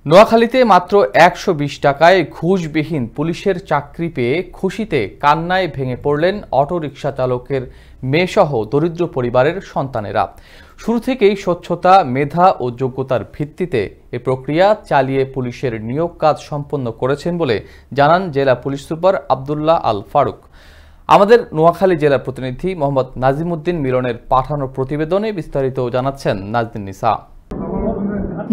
নোয়াখালীতে মাত্র ১২০ টাকায় ঘুষবিহীন পুলিশের চাকরি পেয়ে খুশিতে কান্নায় ভেঙে পড়লেন অটোরিকশা চালকের মেয়েসহ দরিদ্র পরিবারের সন্তানেরা। শুরু থেকেই স্বচ্ছতা, মেধা ও যোগ্যতার ভিত্তিতে এ প্রক্রিয়া চালিয়ে পুলিশের নিয়োগ কাজ সম্পন্ন করেছেন বলে জানান জেলা পুলিশ সুপার আব্দুল্লাহ আল ফারুক। আমাদের নোয়াখালী জেলা প্রতিনিধি মোহাম্মদ নাজিমুদ্দিন মিলনের পাঠানো প্রতিবেদনে বিস্তারিত জানাচ্ছেন নাজদিন নিসা।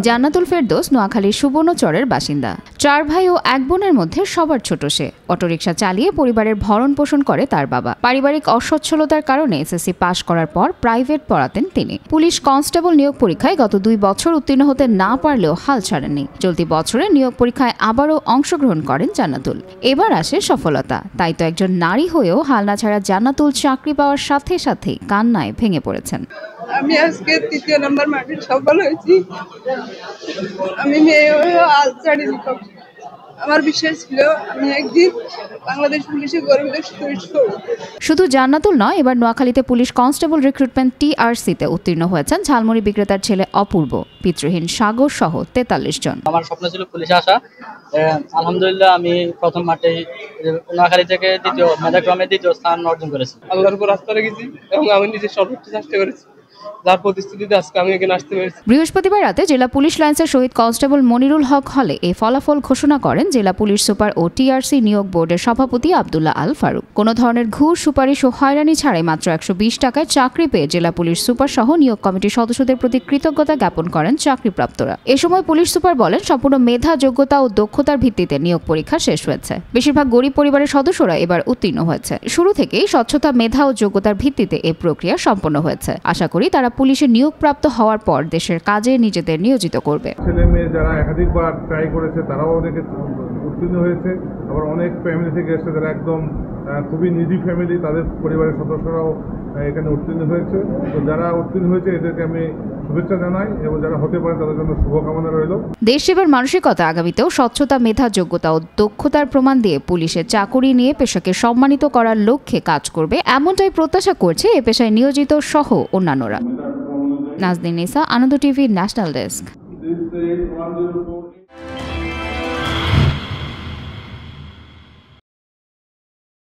জান্নাতুল ফেরদৌস নোয়াখালীর সুবর্ণচরের বাসিন্দা। ৪ ভাই ও ১ বোনের মধ্যে সবার ছোট সে। অটোরিকশা চালিয়ে পরিবারের ভরণ পোষণ করে তার বাবা। পারিবারিক অসচ্ছলতার কারণে এসএসসি পাশ করার পর প্রাইভেট পড়াতেন তিনি। পুলিশ কনস্টেবল নিয়োগ পরীক্ষায় গত ২ বছর উত্তীর্ণ হতে না পারলেও হাল ছাড়েননি। চলতি বছরে নিয়োগ পরীক্ষায় আবারও অংশগ্রহণ করেন জান্নাতুল। এবার আসে সফলতা। তাই তো একজন নারী হয়েও হাল না ছাড়া জান্নাতুল চাকরি পাওয়ার সাথে সাথেই কান্নায় ভেঙে পড়েছেন। আমি আজকে ৩য় নাম্বার মাঠে সফল হয়েছি। আমি মেয়ে হয়েও হাল ছাড়িনি। আমার বিশ্বাস ছিল আমি একদিন বাংলাদেশ পুলিশে গর্বিত সদস্য হব। শুধু জান্নাতুল নয়, এবার নোয়াখালীতে পুলিশ কনস্টেবল রিক্রুটমেন্ট টিআরসিতে উত্তীর্ণ হয়েছেন ঝালমুড়ি বিক্রেতার ছেলে অপূর্ব, পিতৃহীন সাগর সহ ৪৩ জন। আমার স্বপ্ন ছিল পুলিশে আসা। আলহামদুলিল্লাহ আমি প্রথম মাঠে নোয়াখালী থেকে মেধাক্রমে দ্বিতীয় স্থান অর্জন করেছি। আল্লাহর উপর আস্থা রেখেছি এবং আমি নিজের সর্বোচ্চ চেষ্টা করেছি। যার প্রতিশ্রুতিতে আজকে আমি এখানে আসতে পেরেছি। বৃহস্পতিবার রাতে জেলা পুলিশ লাইন্সের শহীদ কনস্টেবল মনিরুল হক হলে এই ফলাফল ঘোষণা করেন জেলা পুলিশ সুপার ও টিআরসি নিয়োগ বোর্ডের সভাপতি আব্দুল্লাহ আল ফারুক। কোনো ধরনের ঘুষ, সুপারিশ ও হয়রানি ছাড়াই মাত্র ১২০ টাকায় চাকরি পেয়ে জেলা পুলিশ সুপার সহ নিয়োগ কমিটির সদস্যদের প্রতি কৃতজ্ঞতা জ্ঞাপন করেন চাকরিপ্রাপ্তরা। এ সময় পুলিশ সুপার বলেন, সম্পূর্ণ মেধা, যোগ্যতা ও দক্ষতার ভিত্তিতে নিয়োগ পরীক্ষা শেষ হয়েছে। বেশিরভাগ গরিব পরিবারের সদস্যরা এবার উত্তীর্ণ হয়েছে। শুরু থেকেই স্বচ্ছতা, মেধা ও যোগ্যতার ভিত্তিতে এ প্রক্রিয়া সম্পন্ন হয়েছে। আশা করি তারা পুলিশে নিয়োগপ্রাপ্ত হওয়ার পর দেশের কাজে নিজেদের নিয়োজিত করবে। ছেলে মেয়ে যারা একাধিকবার ট্রাই করেছে তারাও অনেকে উত্তীর্ণ হয়েছে। আবার অনেক ফ্যামিলি থেকে এসে যারা একদম খুবই নিডি ফ্যামিলি, তাদের পরিবারের সদস্যরাও এখানে উত্তীর্ণ হয়েছে। তো যারা উত্তীর্ণ হয়েছে এদেরকে আমি শুভেচ্ছা জানাই এবং যারা হতে পারে তাদের জন্য শুভকামনা রইল। দেশ সেবার মানসিকতা আগামীতেও স্বচ্ছতা, মেধা, যোগ্যতা ও দক্ষতার প্রমাণ দিয়ে পুলিশের চাকুরি নিয়ে পেশাকে সম্মানিত করার লক্ষ্যে কাজ করবে, এমনটাই প্রত্যাশা করছে এ পেশায় নিয়োজিত সহ অন্যান্যরা। নাজদিন নিসা, আনন্দ টিভি, ন্যাশনাল ডেস্ক।